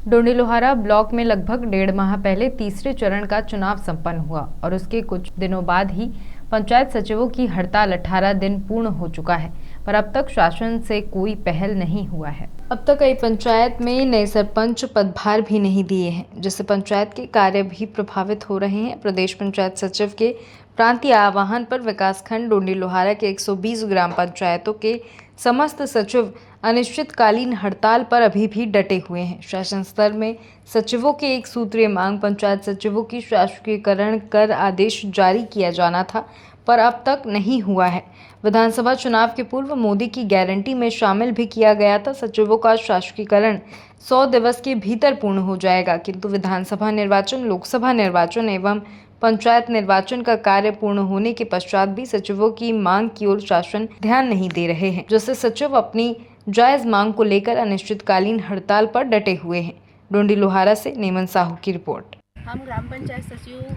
Dondi Lohara block में लगभग 1.5 माह पहले तीसरे चरण का चुनाव संपन्न हुआ और उसके कुछ दिनों बाद ही पंचायत सचिवों की हड़ताल 18 दिन पूर्ण हो चुका है, पर अब तक शासन से कोई पहल नहीं हुआ है। अब तक कई पंचायत में नए सरपंच पदभार भी नहीं दिए हैं, जिससे पंचायत के कार्य भी प्रभावित हो रहे हैं। प्रदेश पंचायत सचिव के प्रांतीय आह्वान पर विकासखंड डोंडी लोहारा के 120 ग्राम पंचायतों के समस्त सचिव अनिश्चितकालीन हड़ताल पर अभी भी डटे हुए हैं। शासन स्तर में सचिवों के एक सूत्रीय मांग पंचायत सचिवों की शासकीयकरण कर आदेश जारी किया जाना था, पर अब तक नहीं हुआ है। विधानसभा चुनाव के पूर्व मोदी की गारंटी में शामिल भी किया गया था सचिवों का शासकीयकरण 100 दिवस के भीतर पूर्ण हो जाएगा, किंतु विधानसभा निर्वाचन, लोकसभा निर्वाचन एवं पंचायत निर्वाचन का कार्य पूर्ण होने के पश्चात भी सचिवों की मांग की ओर शासन ध्यान नहीं दे रहे हैं, जिससे सचिव अपनी जायज मांग को लेकर अनिश्चितकालीन हड़ताल पर डटे हुए हैं। डोंडी लोहारा से नेमन साहू की रिपोर्ट। हम ग्राम पंचायत सचिव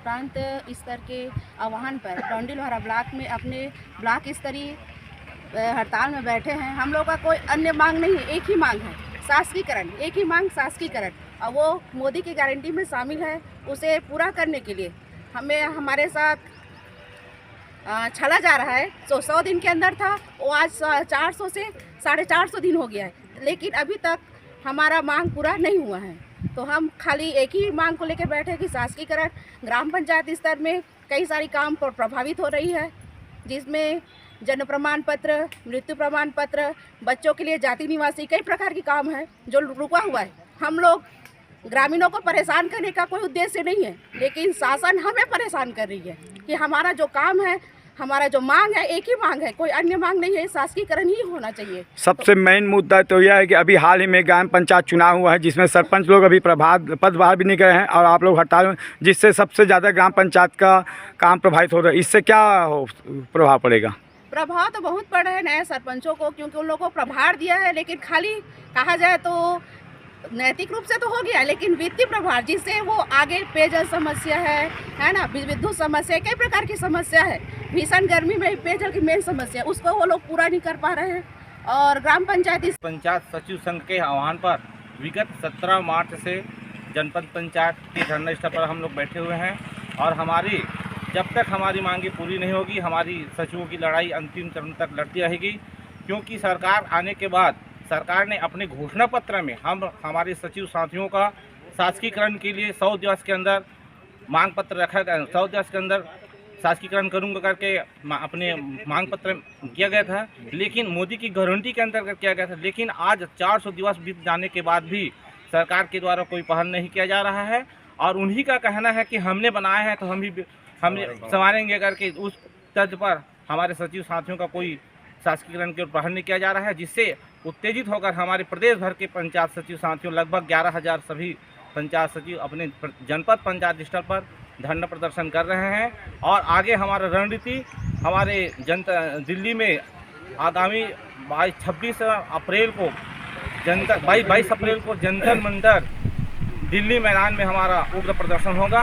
प्रांत स्तर के आह्वान पर डोंडी लोहारा ब्लॉक में अपने ब्लॉक स्तरीय हड़ताल में बैठे हैं। हम लोग का कोई अन्य मांग नहीं है, एक ही मांग है, शासकीयकरण। एक ही मांग शासकीयकरण, और वो मोदी की गारंटी में शामिल है। उसे पूरा करने के लिए हमारे साथ छला जा रहा है। 100 दिन के अंदर था, वो आज 400 से 450 दिन हो गया है, लेकिन अभी तक हमारा मांग पूरा नहीं हुआ है। तो हम खाली एक ही मांग को लेकर बैठे कि शासकीयकरण। ग्राम पंचायत स्तर में कई सारी काम प्रभावित हो रही है, जिसमें जन्म प्रमाण पत्र, मृत्यु प्रमाण पत्र, बच्चों के लिए जाति निवासी, कई प्रकार के काम है जो रुका हुआ है। हम लोग ग्रामीणों को परेशान करने का कोई उद्देश्य नहीं है, लेकिन शासन हमें परेशान कर रही है कि हमारा जो काम है, हमारा जो मांग है, एक ही मांग है, कोई अन्य मांग नहीं है, शासकीयकरण ही होना चाहिए। सबसे मेन मुद्दा तो यह है कि अभी हाल ही में ग्राम पंचायत चुनाव हुआ है, जिसमें सरपंच लोग अभी पदभार भी नहीं गए हैं और आप लोग हड़ताल में, जिससे सबसे ज़्यादा ग्राम पंचायत का काम प्रभावित हो रहा है। इससे क्या प्रभाव पड़ेगा? प्रभाव तो बहुत पड़ रहा है नए सरपंचों को, क्योंकि उन लोगों को प्रभार दिया है, लेकिन खाली कहा जाए तो नैतिक रूप से तो हो गया, लेकिन वित्तीय प्रभार, जिससे वो आगे पेयजल समस्या है ना, विद्युत समस्या, कई प्रकार की समस्या है। भीषण गर्मी में पेयजल की मेन समस्या, उसको वो लोग पूरा नहीं कर पा रहे हैं। और ग्राम पंचायत सचिव संघ के आह्वान पर विगत 17 मार्च से जनपद पंचायत के धरना स्थल पर हम लोग बैठे हुए हैं, और जब तक हमारी मांगे पूरी नहीं होगी, हमारी सचिवों की लड़ाई अंतिम चरण तक लड़ती रहेगी। क्योंकि सरकार आने के बाद सरकार ने अपने घोषणा पत्र में हमारे सचिव साथियों का शासकीयकरण के लिए 100 दिवस के अंदर मांग पत्र रखा गया। 100 दिवस के अंदर शासकीयकरण करूंगा करके अपने मांग पत्र किया गया था, लेकिन मोदी की गारंटी के अंतर्गत किया गया था। लेकिन आज 400 दिवस बीत जाने के बाद भी सरकार के द्वारा कोई पहल नहीं किया जा रहा है, और उन्हीं का कहना है कि हमने बनाया है तो हम संवारेंगे करके उस तर्ज पर हमारे सचिव साथियों का कोई शासकीयकरण की ओर पहल नहीं किया जा रहा है, जिससे उत्तेजित होकर हमारे प्रदेश भर के पंचायत सचिव साथियों, लगभग 11,000 सभी पंचायत सचिव अपने जनपद पंचायत स्तर पर धरना प्रदर्शन कर रहे हैं। और आगे हमारा रणनीति हमारे दिल्ली में आगामी 22 अप्रैल को जंतर मंतर दिल्ली मैदान में हमारा उग्र प्रदर्शन होगा।